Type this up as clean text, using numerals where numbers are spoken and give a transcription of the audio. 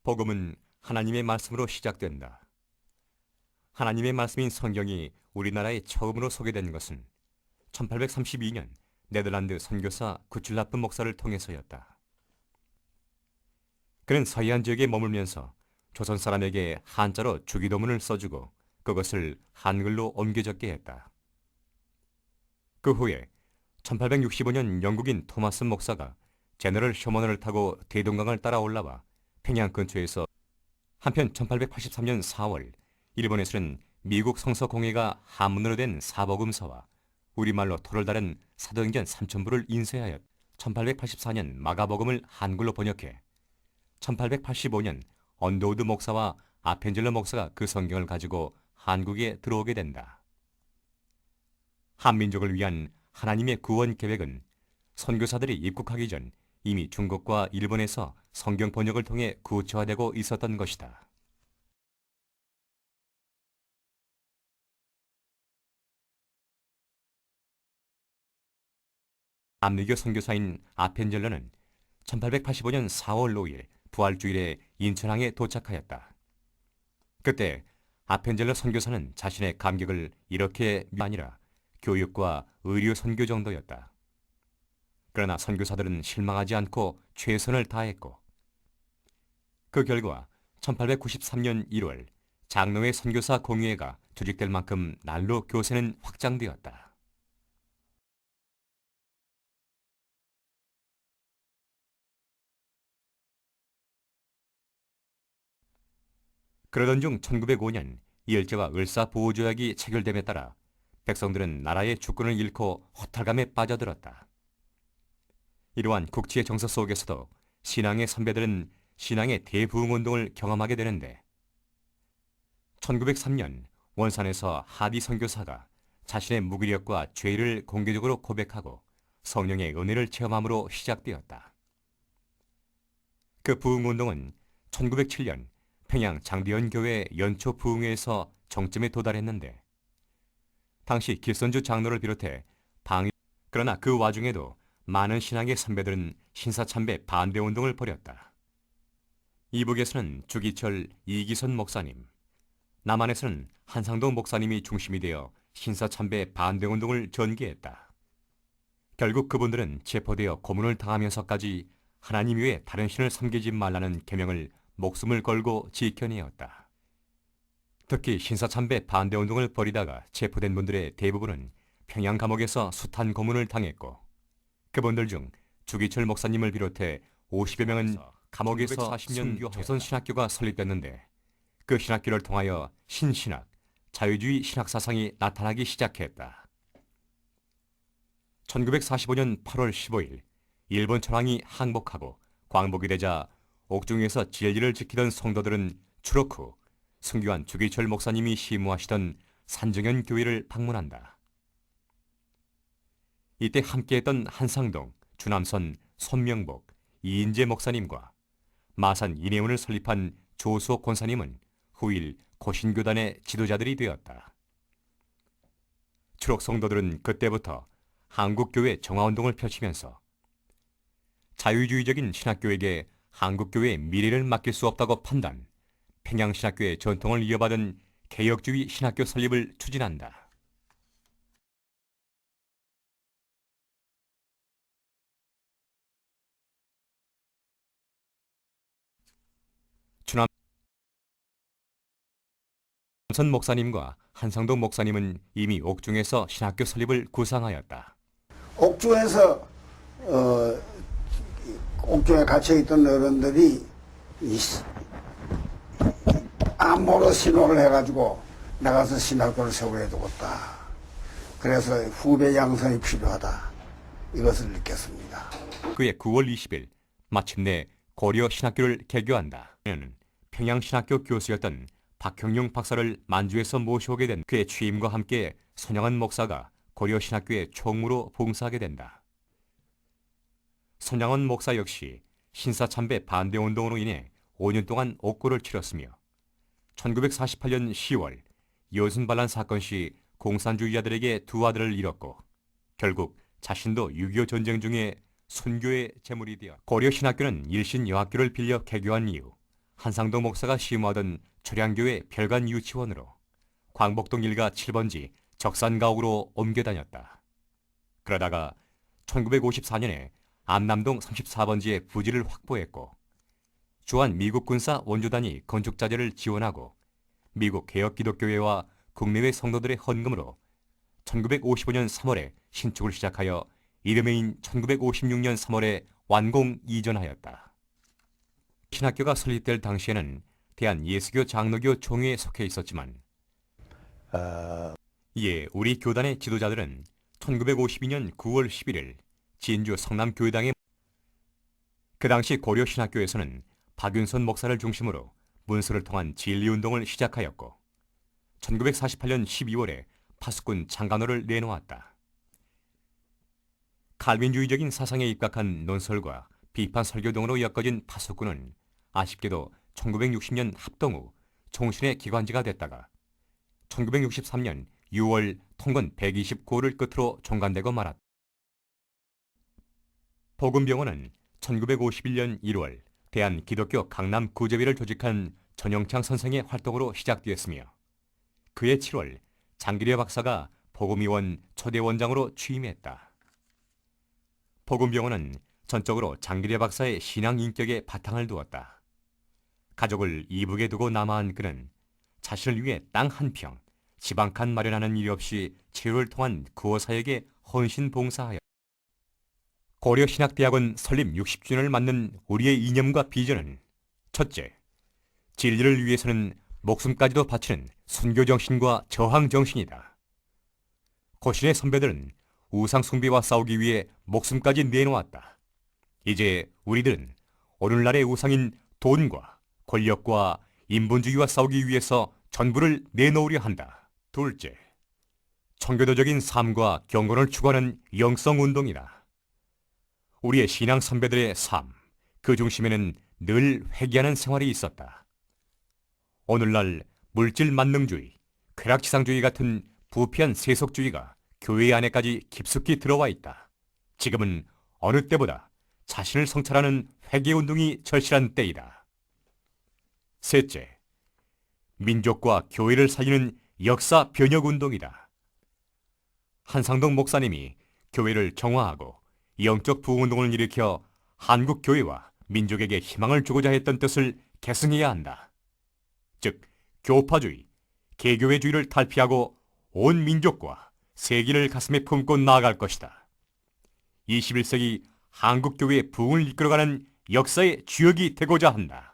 복음은 하나님의 말씀으로 시작된다. 하나님의 말씀인 성경이 우리나라에 처음으로 소개된 것은 1832년 네덜란드 선교사 구출라프 목사를 통해서였다. 그는 서해안 지역에 머물면서 조선 사람에게 한자로 주기도문을 써주고 그것을 한글로 옮겨 적게 했다. 그 후에 1865년 영국인 토마스 목사가 제너럴 셔먼을 타고 대동강을 따라 올라와 평양 근처에서 한편 1883년 4월 일본에서는 미국 성서공회가 한문으로 된 사복음서와 우리말로 토를 다른 사도행전 3000부를 인쇄하여 1884년 마가복음을 한글로 번역해 1885년 언더우드 목사와 아펜젤러 목사가 그 성경을 가지고 한국에 들어오게 된다. 한민족을 위한 하나님의 구원 계획은 선교사들이 입국하기 전 이미 중국과 일본에서 성경 번역을 통해 구체화되고 있었던 것이다. 남미교 선교사인 아펜젤러는 1885년 4월 5일 부활주일에 인천항에 도착하였다. 그때 아펜젤러 선교사는 자신의 감격을 이렇게 아니라 교육과 의료 선교 정도였다. 그러나 선교사들은 실망하지 않고 최선을 다했고 그 결과 1893년 1월 장로회 선교사 공의회가 조직될 만큼 날로 교세는 확장되었다. 그러던 중 1905년 이엘제와 을사보호조약이 체결됨에 따라 백성들은 나라의 주권을 잃고 허탈감에 빠져들었다. 이러한 국치의 정서 속에서도 신앙의 선배들은 신앙의 대부흥운동을 경험하게 되는데 1903년 원산에서 하디 선교사가 자신의 무기력과 죄를 공개적으로 고백하고 성령의 은혜를 체험함으로 시작되었다. 그 부흥운동은 1907년 평양 장대현 교회 연초 부흥회에서 정점에 도달했는데 당시 길선주 장로를 비롯해 그러나 그 와중에도 많은 신앙의 선배들은 신사참배 반대운동을 벌였다. 이북에서는 주기철 이기선 목사님, 남한에서는 한상동 목사님이 중심이 되어 신사참배 반대운동을 전개했다. 결국 그분들은 체포되어 고문을 당하면서까지 하나님 외에 다른 신을 섬기지 말라는 계명을 목숨을 걸고 지켜내었다. 특히 신사참배 반대운동을 벌이다가 체포된 분들의 대부분은 평양 감옥에서 숱한 고문을 당했고 그분들 중 주기철 목사님을 비롯해 50여 명은 감옥에서 40년 조선신학교가 설립됐는데 그 신학교를 통하여 신신학, 자유주의 신학사상이 나타나기 시작했다. 1945년 8월 15일 일본 천황이 항복하고 광복이 되자 옥중에서 진리를 지키던 성도들은 추록 후 순교한 주기철 목사님이 시무하시던 산정현 교회를 방문한다. 이때 함께했던 한상동, 주남선, 손명복, 이인재 목사님과 마산 이내원을 설립한 조수옥 권사님은 후일 고신교단의 지도자들이 되었다. 추록 성도들은 그때부터 한국교회 정화운동을 펼치면서 자유주의적인 신학교에게 한국교회의 미래를 맡길 수 없다고 판단, 평양신학교의 전통을 이어받은 개혁주의 신학교 설립을 추진한다. 주남선 목사님과 한상동 목사님은 이미 옥중에서 신학교 설립을 구상하였다. 옥중에서 옥중에 갇혀있던 어른들이 암호로 신호를 해가지고 나가서 신학교를 세워야 되겠다. 그래서 후배 양성이 필요하다. 이것을 느꼈습니다. 그해 9월 20일 마침내 고려 신학교를 개교한다. 그는 평양신학교 교수였던 박형용 박사를 만주에서 모셔오게 된 그의 취임과 함께 손영한 목사가 고려 신학교의 총무로 봉사하게 된다. 손양원 목사 역시 신사참배 반대운동으로 인해 5년 동안 옥고를 치렀으며 1948년 10월 여순반란 사건 시 공산주의자들에게 두 아들을 잃었고 결국 자신도 6.25 전쟁 중에 순교의 제물이 되어 고려 신학교는 일신 여학교를 빌려 개교한 이후 한상동 목사가 시무하던 초량교회 별관 유치원으로 광복동 1가 7번지 적산가옥으로 옮겨 다녔다. 그러다가 1954년에 암남동 34번지에 부지를 확보했고 주한 미국 군사 원조단이 건축자재를 지원하고 미국 개혁기독교회와 국내외 성도들의 헌금으로 1955년 3월에 신축을 시작하여 이듬해인 1956년 3월에 완공 이전하였다. 신학교가 설립될 당시에는 대한예수교 장로교 총회에 속해 있었지만 이에 우리 교단의 지도자들은 1952년 9월 11일 진주 성남교회당에 그 당시 고려신학교에서는 박윤선 목사를 중심으로 문서를 통한 진리운동을 시작하였고 1948년 12월에 파수꾼 창간호를 내놓았다. 칼빈주의적인 사상에 입각한 논설과 비판 설교 등으로 엮어진 파수꾼은 아쉽게도 1960년 합동 후 총신의 기관지가 됐다가 1963년 6월 통건 129호를 끝으로 종간되고 말았다. 복음병원은 1951년 1월 대한기독교 강남구제비를 조직한 전영창 선생의 활동으로 시작되었으며 그해 7월 장기려 박사가 복음의원 초대 원장으로 취임했다. 복음병원은 전적으로 장기려 박사의 신앙 인격에 바탕을 두었다. 가족을 이북에 두고 남아한 그는 자신을 위해 땅 한 평, 집 한 칸 마련하는 일 없이 치료를 통한 구호사역에 헌신 봉사하였다. 고려신학대학원 설립 60주년을 맞는 우리의 이념과 비전은 첫째, 진리를 위해서는 목숨까지도 바치는 순교정신과 저항정신이다. 고신의 선배들은 우상숭배와 싸우기 위해 목숨까지 내놓았다. 이제 우리들은 오늘날의 우상인 돈과 권력과 인본주의와 싸우기 위해서 전부를 내놓으려 한다. 둘째, 청교도적인 삶과 경건을 추구하는 영성운동이다. 우리의 신앙 선배들의 삶, 그 중심에는 늘 회개하는 생활이 있었다. 오늘날 물질 만능주의, 쾌락지상주의 같은 부패한 세속주의가 교회 안에까지 깊숙이 들어와 있다. 지금은 어느 때보다 자신을 성찰하는 회개운동이 절실한 때이다. 셋째, 민족과 교회를 살리는 역사 변혁운동이다. 한상동 목사님이 교회를 정화하고 영적 부흥운동을 일으켜 한국 교회와 민족에게 희망을 주고자 했던 뜻을 계승해야 한다. 즉, 교파주의, 개교회주의를 탈피하고 온 민족과 세계를 가슴에 품고 나아갈 것이다. 21세기 한국교회의 부흥을 이끌어가는 역사의 주역이 되고자 한다.